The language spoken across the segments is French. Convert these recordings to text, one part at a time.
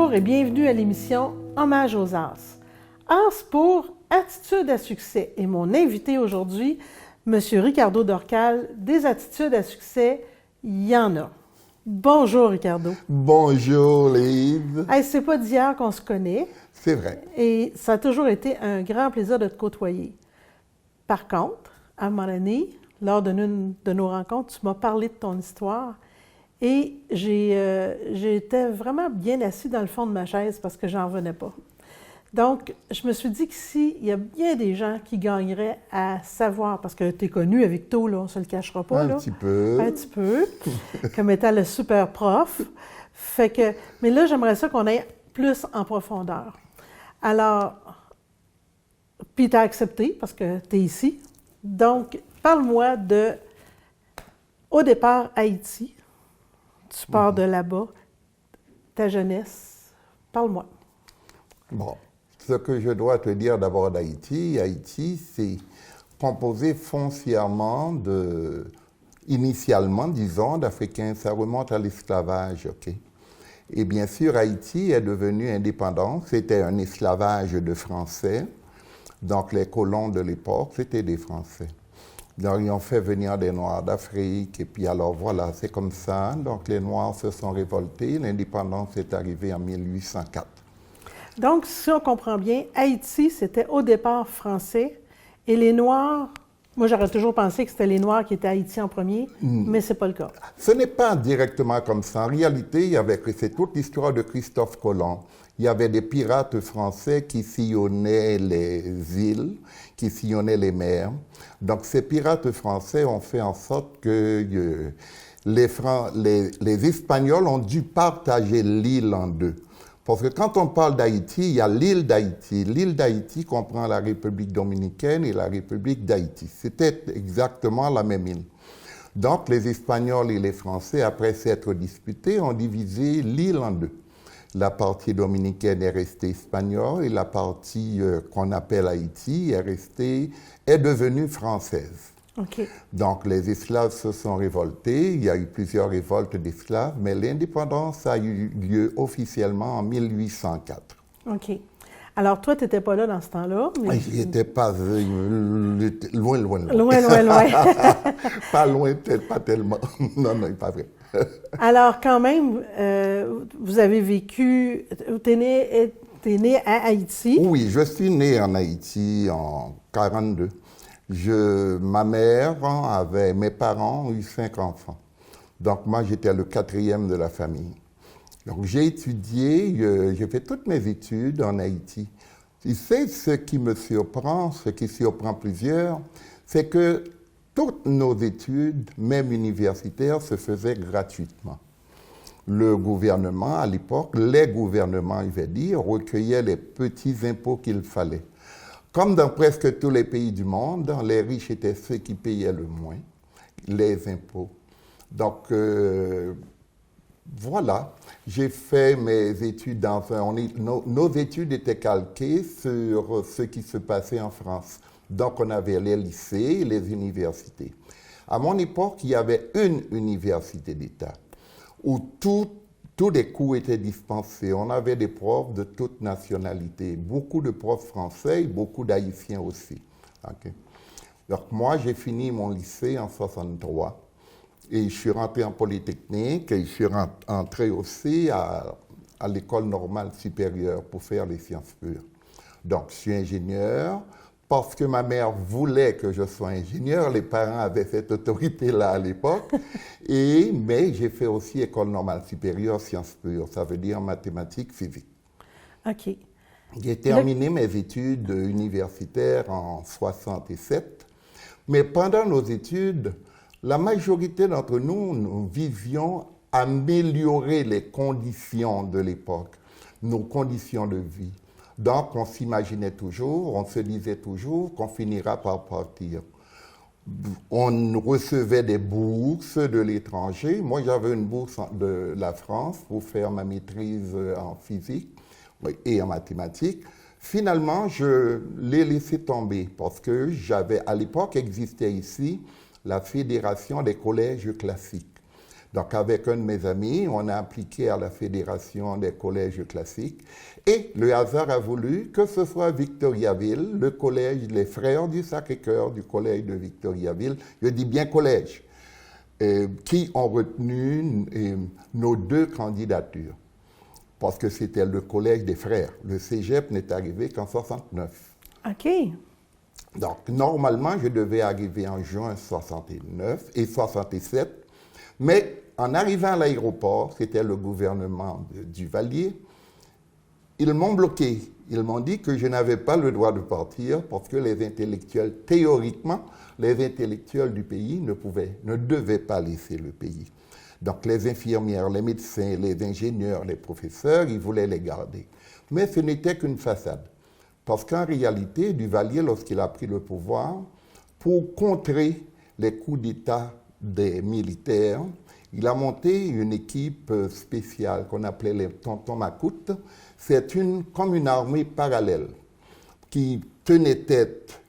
Bonjour et bienvenue à l'émission Hommage aux As. As pour Attitude à succès. Et mon invité aujourd'hui, M. Ricardo Dorcal, des attitudes à succès, il y en a. Bonjour Ricardo. Bonjour Lise. Hey, c'est pas d'hier qu'on se connaît. C'est vrai. Et ça a toujours été un grand plaisir de te côtoyer. Par contre, à un moment donné, lors d'une de nos rencontres, tu m'as parlé de ton histoire et j'étais vraiment bien assis dans le fond de ma chaise parce que j'en revenais pas. Donc, je me suis dit qu'ici, il y a bien des gens qui gagneraient à savoir, parce que tu es connu avec Victo, là, on ne se le cachera pas. Un petit peu. Un petit peu, comme étant le super prof. Fait que, mais là, j'aimerais ça qu'on aille plus en profondeur. Alors, puis tu as accepté parce que tu es ici. Donc, parle-moi de, au départ, Haïti. Tu pars de là-bas, ta jeunesse. Parle-moi. Bon, ce que je dois te dire d'abord d'Haïti, Haïti, c'est composé foncièrement initialement, disons, d'Africains. Ça remonte à l'esclavage, ok? Et bien sûr, Haïti est devenue indépendante. C'était un esclavage de Français. Donc, les colons de l'époque, c'était des Français. Donc, ils ont fait venir des Noirs d'Afrique. Et puis, alors, voilà, c'est comme ça. Donc, les Noirs se sont révoltés. L'indépendance est arrivée en 1804. Donc, si on comprend bien, Haïti, c'était au départ français. Et les Noirs, moi, j'aurais toujours pensé que c'était les Noirs qui étaient à Haïti en premier, mais ce n'est pas le cas. Ce n'est pas directement comme ça. En réalité, c'est toute l'histoire de Christophe Colomb. Il y avait des pirates français qui sillonnaient les îles, qui sillonnaient les mers. Donc, ces pirates français ont fait en sorte que les Espagnols ont dû partager l'île en deux. Parce que quand on parle d'Haïti, il y a l'île d'Haïti. L'île d'Haïti comprend la République dominicaine et la République d'Haïti. C'était exactement la même île. Donc, les Espagnols et les Français, après s'être disputés, ont divisé l'île en deux. La partie dominicaine est restée espagnole et la partie qu'on appelle Haïti est devenue française. Okay. Donc, les esclaves se sont révoltés. Il y a eu plusieurs révoltes d'esclaves, mais l'indépendance a eu lieu officiellement en 1804. OK. Alors, toi, tu n'étais pas là dans ce temps-là. Mais... Je n'étais pas loin. Loin. Pas loin, peut-être pas tellement. Non, pas vrai. Alors, quand même, vous avez vécu... Tu es né à Haïti. Oui, je suis né en Haïti en 1942. Mes parents ont eu 5 enfants. Donc moi, j'étais le 4e de la famille. Donc j'ai fait toutes mes études en Haïti. Tu sais, ce qui surprend plusieurs, c'est que toutes nos études, même universitaires, se faisaient gratuitement. Le gouvernement, à l'époque, les gouvernements, il va dire, recueillaient les petits impôts qu'il fallait. Comme dans presque tous les pays du monde, les riches étaient ceux qui payaient le moins les impôts. Donc, voilà, j'ai fait mes études nos études étaient calquées sur ce qui se passait en France. Donc, on avait les lycées et les universités. À mon époque, il y avait une université d'État où tous les cours étaient dispensés. On avait des profs de toutes nationalités, beaucoup de profs français et beaucoup d'Haïtiens aussi. Okay. Donc moi, j'ai fini mon lycée en 1963 et je suis rentré en Polytechnique et je suis entré aussi à l'école normale supérieure pour faire les sciences pures. Donc je suis ingénieur. Parce que ma mère voulait que je sois ingénieur, les parents avaient cette autorité-là à l'époque. Mais j'ai fait aussi école normale supérieure, sciences pures, ça veut dire mathématiques, physique. OK. J'ai terminé mes études universitaires en 1967. Mais pendant nos études, la majorité d'entre nous visions améliorer les conditions de l'époque, nos conditions de vie. Donc, on s'imaginait toujours, on se disait toujours qu'on finira par partir. On recevait des bourses de l'étranger. Moi, j'avais une bourse de la France pour faire ma maîtrise en physique et en mathématiques. Finalement, je l'ai laissé tomber parce que à l'époque, existait ici la Fédération des collèges classiques. Donc, avec un de mes amis, on a appliqué à la Fédération des collèges classiques et le hasard a voulu que ce soit Victoriaville, le collège, les frères du Sacré-Cœur du collège de Victoriaville, je dis bien collège, qui ont retenu nos 2 candidatures. Parce que c'était le collège des frères. Le cégep n'est arrivé qu'en 69. OK. Donc, normalement, je devais arriver en juin 69 et 67. Mais en arrivant à l'aéroport, c'était le gouvernement de Duvalier, ils m'ont bloqué. Ils m'ont dit que je n'avais pas le droit de partir parce que les intellectuels, théoriquement, les intellectuels du pays ne devaient pas laisser le pays. Donc les infirmières, les médecins, les ingénieurs, les professeurs, ils voulaient les garder. Mais ce n'était qu'une façade. Parce qu'en réalité, Duvalier, lorsqu'il a pris le pouvoir, pour contrer les coups d'État des militaires, il a monté une équipe spéciale qu'on appelait les Tontons Macoutes. C'est comme une armée parallèle qui tenait tête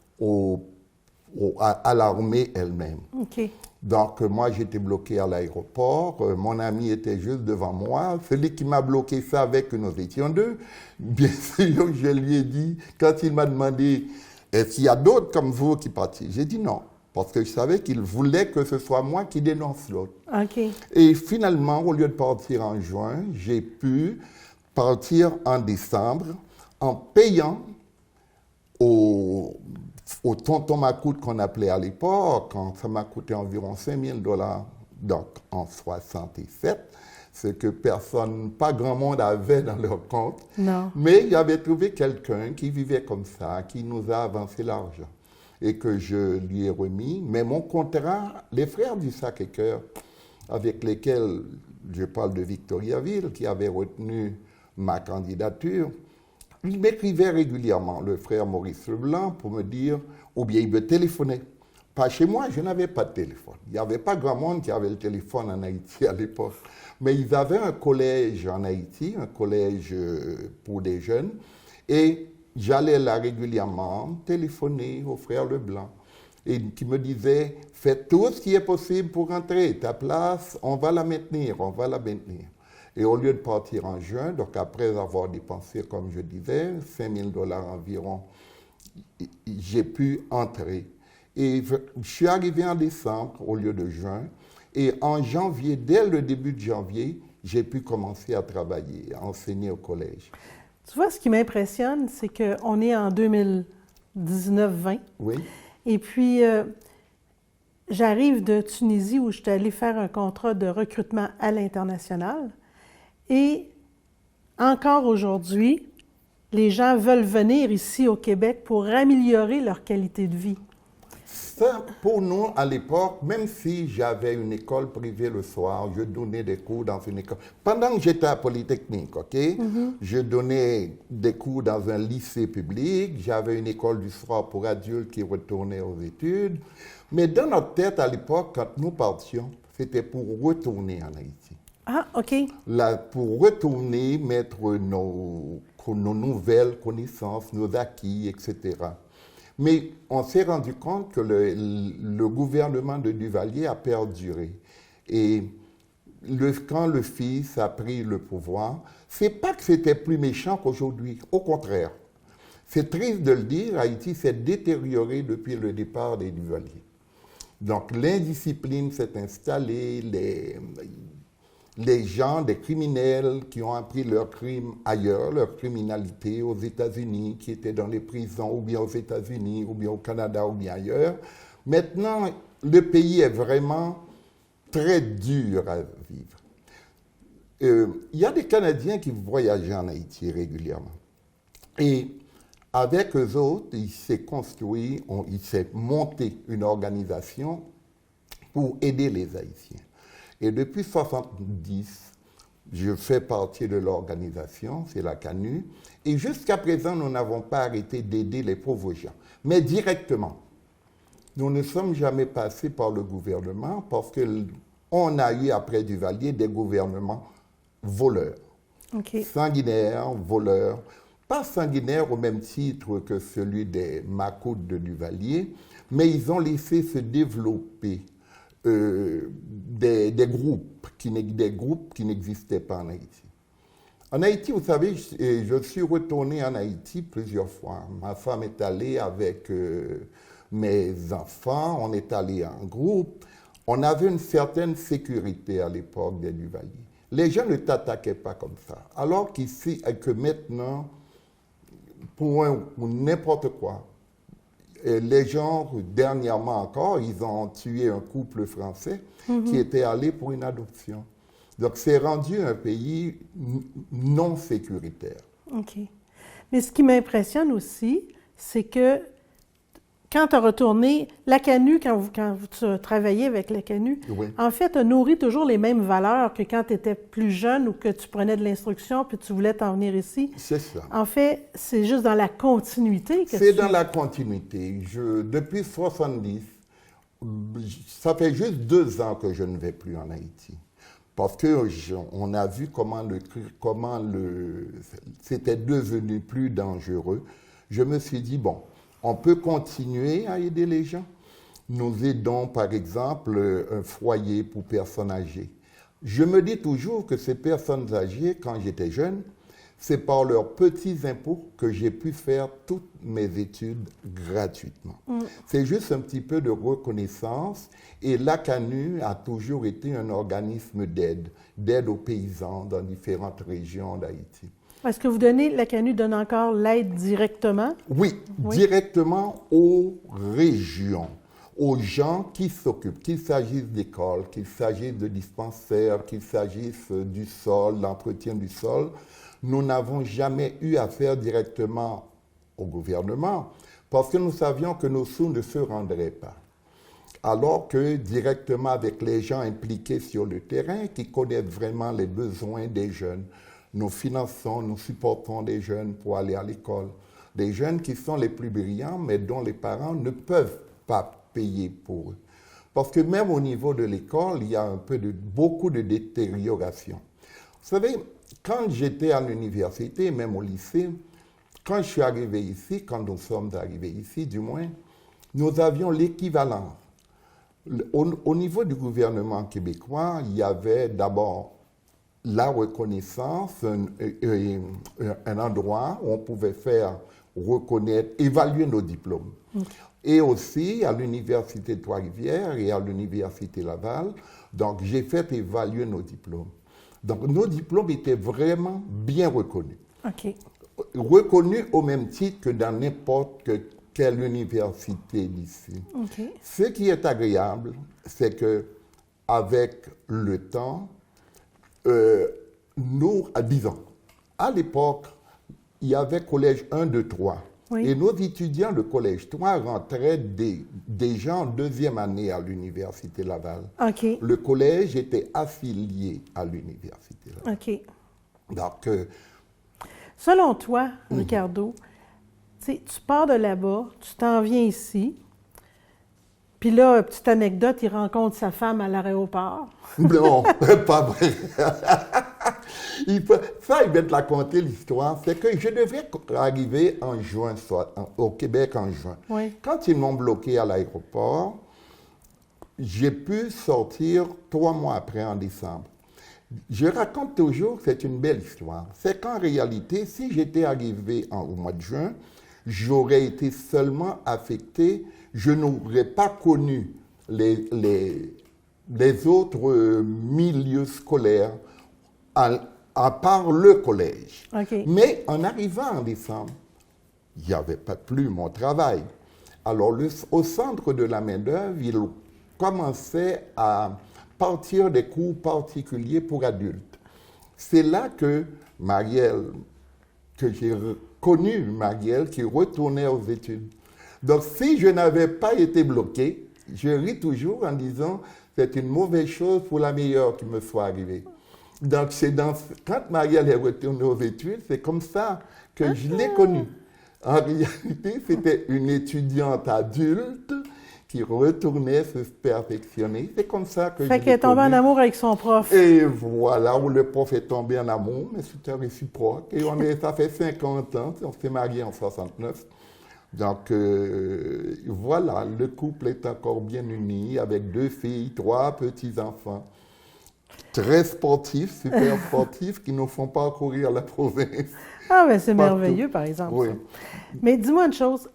à l'armée elle-même. OK. Donc, moi, j'étais bloqué à l'aéroport. Mon ami était juste devant moi. Celui qui m'a bloqué savait que nous étions 2. Bien sûr, je lui ai dit, quand il m'a demandé, est-ce qu'il y a d'autres comme vous qui partent? J'ai dit non, parce que je savais qu'il voulait que ce soit moi qui dénonce l'autre. OK. Et finalement, au lieu de partir en juin, j'ai pu partir en décembre en payant au tonton Macoute qu'on appelait à l'époque, ça m'a coûté environ $5 000, donc en 67, ce que personne, pas grand monde avait dans leur compte. Non. Mais il y avait trouvé quelqu'un qui vivait comme ça, qui nous a avancé l'argent et que je lui ai remis. Mais mon contrat, les frères du Sacré-Cœur, avec lesquels je parle de Victoriaville, qui avaient retenu ma candidature, il m'écrivait régulièrement, le frère Maurice Leblanc, pour me dire, ou bien il me téléphonait. Pas chez moi, je n'avais pas de téléphone. Il n'y avait pas grand monde qui avait le téléphone en Haïti à l'époque. Mais ils avaient un collège en Haïti, un collège pour des jeunes, et j'allais là régulièrement téléphoner au frère Leblanc, et qui me disait, fais tout ce qui est possible pour rentrer, ta place, on va la maintenir. Et au lieu de partir en juin, donc après avoir dépensé, comme je disais, $5 000 environ, j'ai pu entrer. Et je suis arrivé en décembre au lieu de juin. Et en janvier, dès le début de janvier, j'ai pu commencer à travailler, à enseigner au collège. Tu vois, ce qui m'impressionne, c'est qu'on est en 2019-20. Oui. Et puis, j'arrive de Tunisie où j'étais allée faire un contrat de recrutement à l'international. Et encore aujourd'hui, les gens veulent venir ici au Québec pour améliorer leur qualité de vie. Ça, pour nous, à l'époque, même si j'avais une école privée le soir, je donnais des cours dans une école. Pendant que j'étais à Polytechnique, OK, je donnais des cours dans un lycée public, j'avais une école du soir pour adultes qui retournaient aux études. Mais dans notre tête, à l'époque, quand nous partions, c'était pour retourner en Haïti. Ah, OK. Là, pour retourner, mettre nos nouvelles connaissances, nos acquis, etc. Mais on s'est rendu compte que le gouvernement de Duvalier a perduré. Et quand le fils a pris le pouvoir, c'est pas que c'était plus méchant qu'aujourd'hui. Au contraire. C'est triste de le dire, Haïti s'est détérioré depuis le départ des Duvalier. Donc l'indiscipline s'est installée, les gens, des criminels qui ont appris leurs crimes ailleurs, leur criminalité aux États-Unis, qui étaient dans les prisons, ou bien aux États-Unis, ou bien au Canada, ou bien ailleurs. Maintenant, le pays est vraiment très dur à vivre. Il y a des Canadiens qui voyagent en Haïti régulièrement. Et avec eux autres, il s'est monté une organisation pour aider les Haïtiens. Et depuis 1970, je fais partie de l'organisation, c'est la CANU, et jusqu'à présent, nous n'avons pas arrêté d'aider les pauvres gens, mais directement. Nous ne sommes jamais passés par le gouvernement parce qu'on a eu après Duvalier des gouvernements voleurs, sanguinaires, voleurs, pas sanguinaires au même titre que celui des Macoutes de Duvalier, mais ils ont laissé se développer des groupes qui n'existaient pas en Haïti. En Haïti, vous savez, je suis retourné en Haïti plusieurs fois. Ma femme est allée avec mes enfants, on est allé en groupe. On avait une certaine sécurité à l'époque des Duvalier. Les gens ne t'attaquaient pas comme ça. Alors qu'ici, que maintenant, pour n'importe quoi, les gens, dernièrement encore, ils ont tué un couple français qui était allé pour une adoption. Donc, c'est rendu un pays non sécuritaire. OK. Mais ce qui m'impressionne aussi, c'est que quand tu as retourné, la CANU, quand tu as travaillé avec la CANU, Oui. en fait, tu as nourri toujours les mêmes valeurs que quand tu étais plus jeune ou que tu prenais de l'instruction puis tu voulais t'en venir ici. C'est ça. En fait, c'est juste dans la continuité que C'est dans la continuité. Depuis 70, ça fait juste 2 ans que je ne vais plus en Haïti. Parce qu'on a vu comment c'était devenu plus dangereux. Je me suis dit, bon, on peut continuer à aider les gens. Nous aidons, par exemple, un foyer pour personnes âgées. Je me dis toujours que ces personnes âgées, quand j'étais jeune, c'est par leurs petits impôts que j'ai pu faire toutes mes études gratuitement. C'est juste un petit peu de reconnaissance. Et la CANU a toujours été un organisme d'aide aux paysans dans différentes régions d'Haïti. Est-ce que la CANU donne encore l'aide directement? Oui, directement aux régions, aux gens qui s'occupent, qu'il s'agisse d'écoles, qu'il s'agisse de dispensaires, qu'il s'agisse du sol, l'entretien du sol. Nous n'avons jamais eu affaire directement au gouvernement parce que nous savions que nos sous ne se rendraient pas. Alors que directement avec les gens impliqués sur le terrain, qui connaissent vraiment les besoins des jeunes, nous finançons, nous supportons des jeunes pour aller à l'école. Des jeunes qui sont les plus brillants, mais dont les parents ne peuvent pas payer pour eux. Parce que même au niveau de l'école, il y a beaucoup de détérioration. Vous savez, quand j'étais à l'université, même au lycée, quand je suis arrivé ici, quand nous sommes arrivés ici, du moins, nous avions l'équivalent. Au niveau du gouvernement québécois, il y avait d'abord la reconnaissance, un endroit où on pouvait faire reconnaître, évaluer nos diplômes. Et aussi à l'Université de Trois-Rivières et à l'Université Laval. Donc, j'ai fait évaluer nos diplômes. Donc, nos diplômes étaient vraiment bien reconnus. OK. Reconnus au même titre que dans n'importe quelle université d'ici. OK. Ce qui est agréable, c'est que avec le temps, disons, à l'époque, il y avait collège 1, 2, 3. Oui. Et nos étudiants de collège 3 rentraient déjà en 2e année à l'Université Laval. OK. Le collège était affilié à l'Université Laval. OK. Donc, selon toi, Ricardo, tu pars de là-bas, tu t'en viens ici, puis là, petite anecdote, il rencontre sa femme à l'aéroport. Non, pas vrai. Il va te la conter l'histoire. C'est que je devais arriver en juin, au Québec en juin. Oui. Quand ils m'ont bloqué à l'aéroport, j'ai pu sortir 3 mois après, en décembre. Je raconte toujours que c'est une belle histoire. C'est qu'en réalité, si j'étais arrivé au mois de juin, j'aurais été seulement affecté, je n'aurais pas connu les autres milieux scolaires à part le collège. OK. Mais en arrivant en décembre, il n'y avait pas plus mon travail. Alors, au centre de la main-d'œuvre, il commençait à partir des cours particuliers pour adultes. C'est là que j'ai connu Marielle qui retournait aux études. Donc, si je n'avais pas été bloqué, je ris toujours en disant c'est une mauvaise chose pour la meilleure qui me soit arrivée. Donc, quand Marielle est retournée aux études, c'est comme ça que je l'ai connue. En réalité, c'était une étudiante adulte qui retournait se perfectionner. C'est comme ça que je l'ai connue. Fait qu'elle est tombée en amour avec son prof. Et voilà, où le prof est tombé en amour, mais c'était réciproque. Et ça fait 50 ans, on s'est mariés en 69. Donc, voilà, le couple est encore bien uni avec 2 filles, 3 petits-enfants. Très sportifs, super sportifs, qui ne font pas courir la province. Ah, ben c'est Partout. merveilleux, par exemple. Oui. Ça. Mais dis-moi une chose.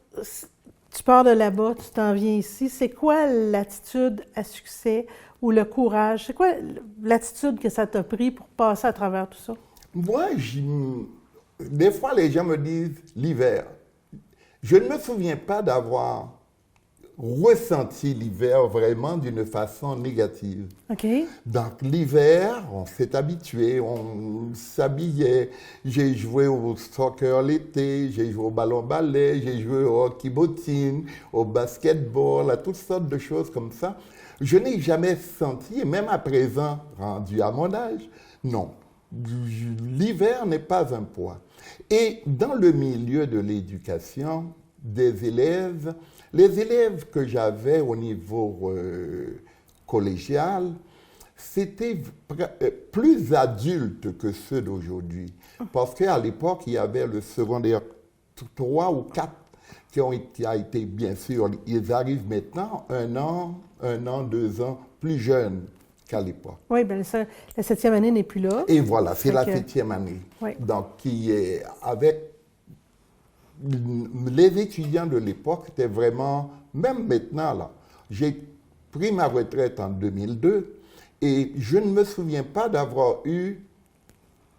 Tu pars de là-bas, tu t'en viens ici. C'est quoi l'attitude à succès ou le courage? C'est quoi l'attitude que ça t'a pris pour passer à travers tout ça? Moi, des fois, les gens me disent l'hiver. Je ne me souviens pas d'avoir ressenti l'hiver vraiment d'une façon négative. OK. Donc l'hiver, on s'est habitué, on s'habillait. J'ai joué au soccer l'été, j'ai joué au ballon-ballet, j'ai joué au hockey-bottine, au basketball, à toutes sortes de choses comme ça. Je n'ai jamais senti, et même à présent, rendu à mon âge, non. L'hiver n'est pas un poids. Et dans le milieu de l'éducation des élèves, les élèves que j'avais au niveau collégial, c'était plus adultes que ceux d'aujourd'hui. Parce qu'à l'époque, il y avait le secondaire 3 ou 4 qui a été, bien sûr, ils arrivent maintenant 1 an, 2 ans plus jeunes qu'à l'époque. Oui, bien, la 7e année n'est plus là. Et voilà, c'est la 7e année. Oui. Donc, qui est avec les étudiants de l'époque, c'était vraiment, même maintenant, là, j'ai pris ma retraite en 2002 et je ne me souviens pas d'avoir eu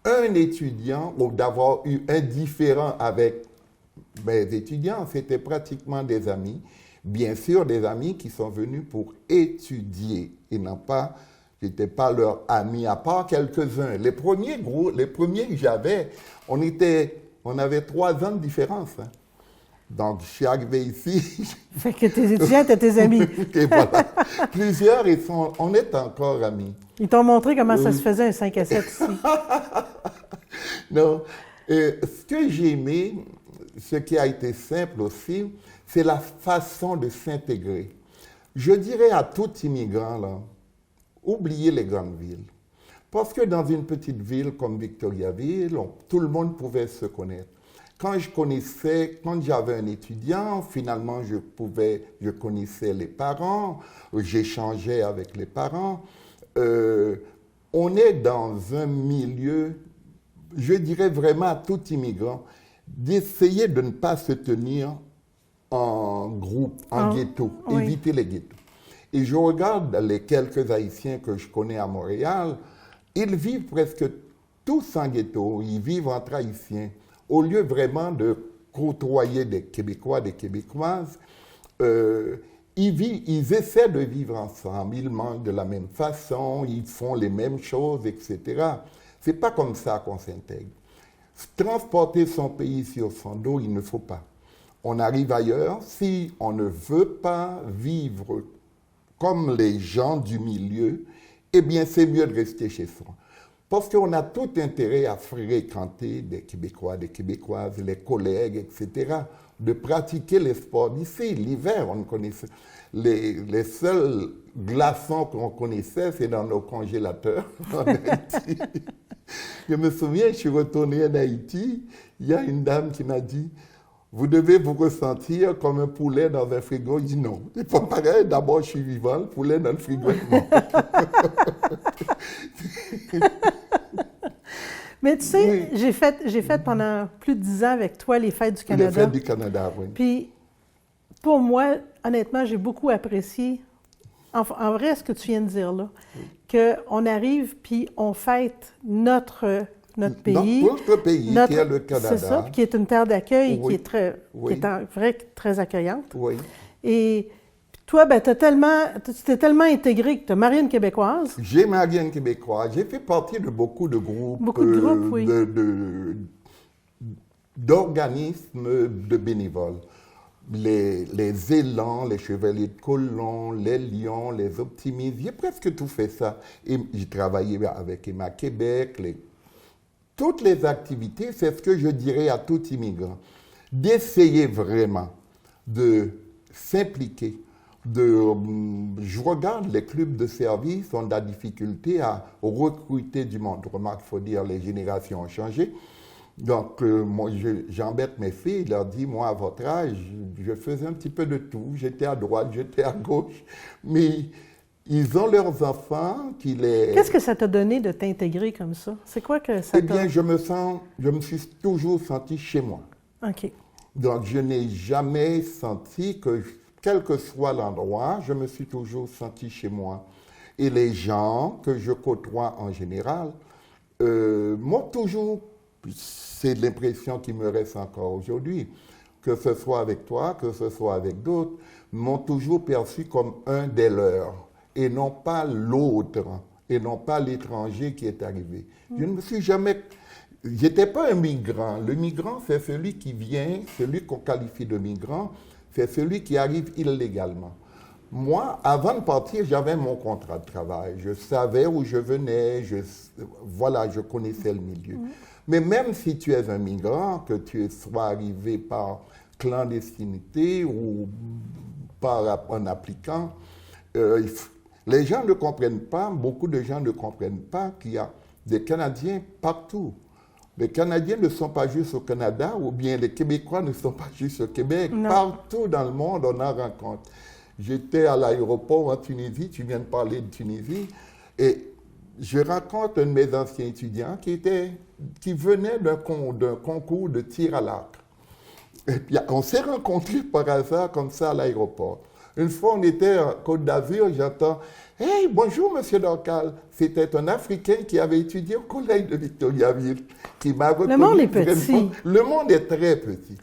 un étudiant ou d'avoir eu un différent avec mes étudiants. C'était pratiquement des amis. Bien sûr, des amis qui sont venus pour étudier et non pas, je n'étais pas leur ami, à part quelques-uns. Les premiers que j'avais, on avait 3 ans de différence. Hein. Donc, je suis arrivé ici. Fait que tes étudiants étaient tes amis. Et voilà. Plusieurs, on est encore amis. Ils t'ont montré comment ça se faisait un 5 à 7 ici. Non. Ce que j'ai aimé, ce qui a été simple aussi, c'est la façon de s'intégrer. Je dirais à tout immigrant, là, oubliez les grandes villes. Parce que dans une petite ville comme Victoriaville, tout le monde pouvait se connaître. Quand j'avais un étudiant, finalement, je connaissais les parents, j'échangeais avec les parents. On est dans un milieu, je dirais vraiment à tout immigrant, d'essayer de ne pas se tenir en groupe, en ghetto, oui. éviter les ghettos. Et je regarde les quelques Haïtiens que je connais à Montréal, ils vivent presque tous en ghetto, ils vivent entre Haïtiens. Au lieu vraiment de côtoyer des Québécois, des Québécoises, ils essaient de vivre ensemble, ils mangent de la même façon, ils font les mêmes choses, etc. Ce n'est pas comme ça qu'on s'intègre. Transporter son pays sur son dos, il ne faut pas. On arrive ailleurs, si on ne veut pas vivre comme les gens du milieu, eh bien, c'est mieux de rester chez soi. Parce qu'on a tout intérêt à fréquenter des Québécois, des Québécoises, les collègues, etc., de pratiquer les sports d'ici. L'hiver, on connaissait. Les seuls glaçons qu'on connaissait, c'est dans nos congélateurs en Haïti. Je me souviens, je suis retourné en Haïti, il y a une dame qui m'a dit « Vous devez vous ressentir comme un poulet dans un frigo. » Je dis « Non, c'est pas pareil. D'abord, je suis vivant, le poulet dans le frigo est mort. » Mais tu sais, oui. j'ai fait pendant plus de 10 ans avec toi les Fêtes du Canada. Les Fêtes du Canada, oui. Puis, pour moi, honnêtement, j'ai beaucoup apprécié, en vrai, ce que tu viens de dire là, qu'on arrive puis on fête notre pays. Notre pays, qui est le Canada. C'est ça, puis qui est une terre d'accueil, qui est en vrai très accueillante. Oui. Et toi, ben, tu t'es tellement intégré que tu as marié une Québécoise. J'ai marié une Québécoise. J'ai fait partie de beaucoup de groupes. Beaucoup de groupes, oui. D'organismes de bénévoles. Les élans, les chevaliers de colons, les lions, les optimistes. J'ai presque tout fait ça. Et j'ai travaillé avec Emma Québec. Toutes les activités, c'est ce que je dirais à tout immigrant. D'essayer vraiment de s'impliquer. Je regarde les clubs de service ont de la difficulté à recruter du monde. Remarque, il faut dire les générations ont changé. Donc, moi, j'embête mes filles, je leur dis, moi, à votre âge, je faisais un petit peu de tout. J'étais à droite, j'étais à gauche. Mais ils ont leurs enfants qui les... Qu'est-ce que ça t'a donné de t'intégrer comme ça? C'est quoi que ça t'a... Eh bien, je me suis toujours senti chez moi. OK. Donc, je n'ai jamais senti que, quel que soit l'endroit, je me suis toujours senti chez moi. Et les gens que je côtoie en général m'ont toujours, c'est l'impression qui me reste encore aujourd'hui, que ce soit avec toi, que ce soit avec d'autres, m'ont toujours perçu comme un des leurs, et non pas l'autre, et non pas l'étranger qui est arrivé. Je ne me suis jamais... J'étais pas un migrant. Le migrant, c'est celui qui vient, celui qu'on qualifie de migrant, c'est celui qui arrive illégalement. Moi, avant de partir, j'avais mon contrat de travail. Je savais où je venais, je connaissais le milieu. Mais même si tu es un migrant, que tu sois arrivé par clandestinité ou par un appliquant, les gens ne comprennent pas, beaucoup de gens ne comprennent pas qu'il y a des Canadiens partout. Les Canadiens ne sont pas juste au Canada, ou bien les Québécois ne sont pas juste au Québec. Non. Partout dans le monde, on en rencontre. J'étais à l'aéroport en Tunisie, tu viens de parler de Tunisie, et je rencontre un de mes anciens étudiants qui venait d'un concours de tir à l'arc. Et puis, on s'est rencontrés par hasard comme ça à l'aéroport. Une fois, on était à Côte d'Azur, j'entends « Hey, bonjour, monsieur Dorcal ». C'était un Africain qui avait étudié au collège de Victoriaville, qui m'a reconnu. Le monde est vraiment. petit. Le monde est très petit.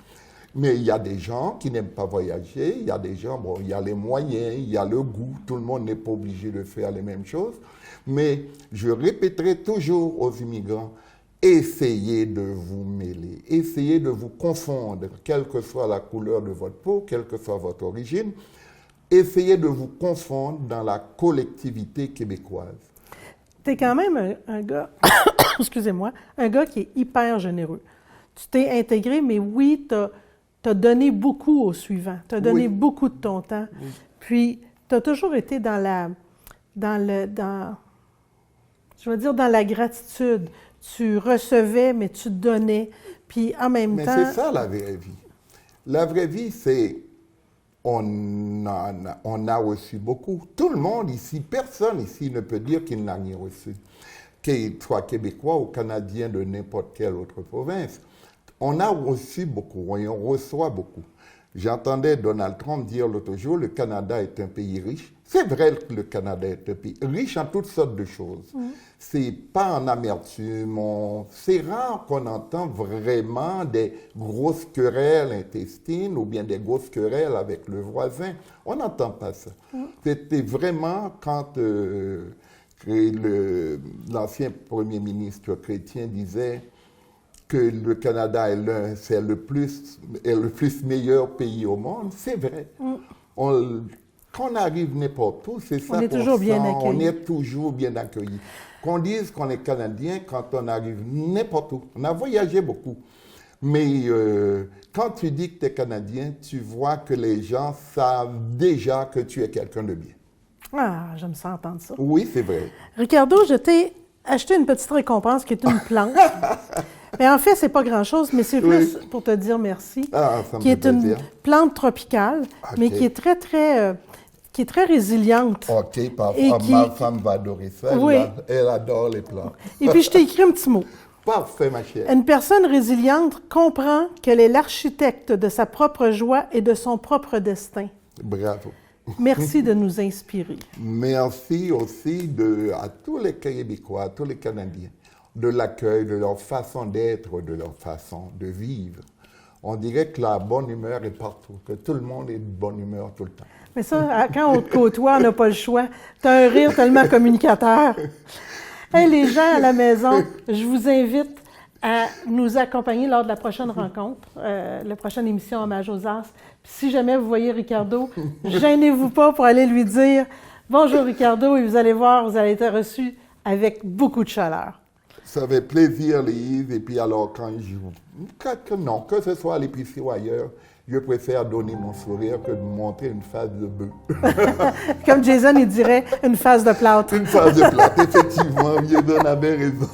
Mais il y a des gens qui n'aiment pas voyager, il y a des gens, bon, il y a les moyens, il y a le goût, tout le monde n'est pas obligé de faire les mêmes choses. Mais je répéterai toujours aux immigrants, essayez de vous mêler, essayez de vous confondre, quelle que soit la couleur de votre peau, quelle que soit votre origine, essayez de vous confondre dans la collectivité québécoise. Tu es quand même un gars, excusez-moi, un gars qui est hyper généreux. Tu t'es intégré, mais oui, tu as donné beaucoup au suivant. Tu as donné beaucoup de ton temps. Oui. Puis, tu as toujours été dans la gratitude. Tu recevais, mais tu donnais. Puis, en même temps... Mais c'est ça, la vraie vie. La vraie vie, c'est... On a reçu beaucoup. Tout le monde ici, personne ici ne peut dire qu'il n'a rien reçu. Qu'il soit québécois ou canadien de n'importe quelle autre province. On a reçu beaucoup et on reçoit beaucoup. J'entendais Donald Trump dire l'autre jour, le Canada est un pays riche. C'est vrai que le Canada est un pays riche en toutes sortes de choses. C'est pas en amertume. C'est rare qu'on entend vraiment des grosses querelles intestines ou bien des grosses querelles avec le voisin. On n'entend pas ça. C'était vraiment quand l'ancien premier ministre Chrétien disait que le Canada est le plus meilleur pays au monde, c'est vrai. Quand on arrive n'importe où, c'est ça qu'on sent. On est toujours bien accueilli. On est toujours bien accueilli. Qu'on dise qu'on est Canadien quand on arrive n'importe où. On a voyagé beaucoup. Mais quand tu dis que tu es Canadien, tu vois que les gens savent déjà que tu es quelqu'un de bien. Ah, j'aime ça entendre ça. Oui, c'est vrai. Ricardo, je t'ai acheté une petite récompense qui est une plante. Mais en fait, c'est pas grand-chose, mais c'est juste pour te dire merci. Ah, ça me qui est une plaisir. plante tropicale, mais qui est très résiliente. OK, parfait. Ma femme va adorer ça. Elle adore les plantes. Et puis, je t'ai écrit un petit mot. Parfait, ma chère. Une personne résiliente comprend qu'elle est l'architecte de sa propre joie et de son propre destin. Bravo. Merci de nous inspirer. Merci aussi à tous les Québécois, à tous les Canadiens, de l'accueil, de leur façon d'être, de leur façon de vivre. On dirait que la bonne humeur est partout, que tout le monde est de bonne humeur tout le temps. Mais ça, quand on te côtoie, on n'a pas le choix. Tu as un rire tellement communicateur. Hey, les gens à la maison, je vous invite à nous accompagner lors de la prochaine rencontre, la prochaine émission Hommage aux As. Puis si jamais vous voyez Ricardo, gênez-vous pas pour aller lui dire « Bonjour Ricardo » et vous allez voir, vous allez être reçu avec beaucoup de chaleur. Ça fait plaisir, Lise. Et puis alors, que ce soit à l'épicerie ou ailleurs, je préfère donner mon sourire que de montrer une face de bœuf. Comme Jason, il dirait une face de plâtre. Une face de plâtre, effectivement. Jason avait raison.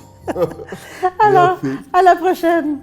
Alors, Merci. à la prochaine.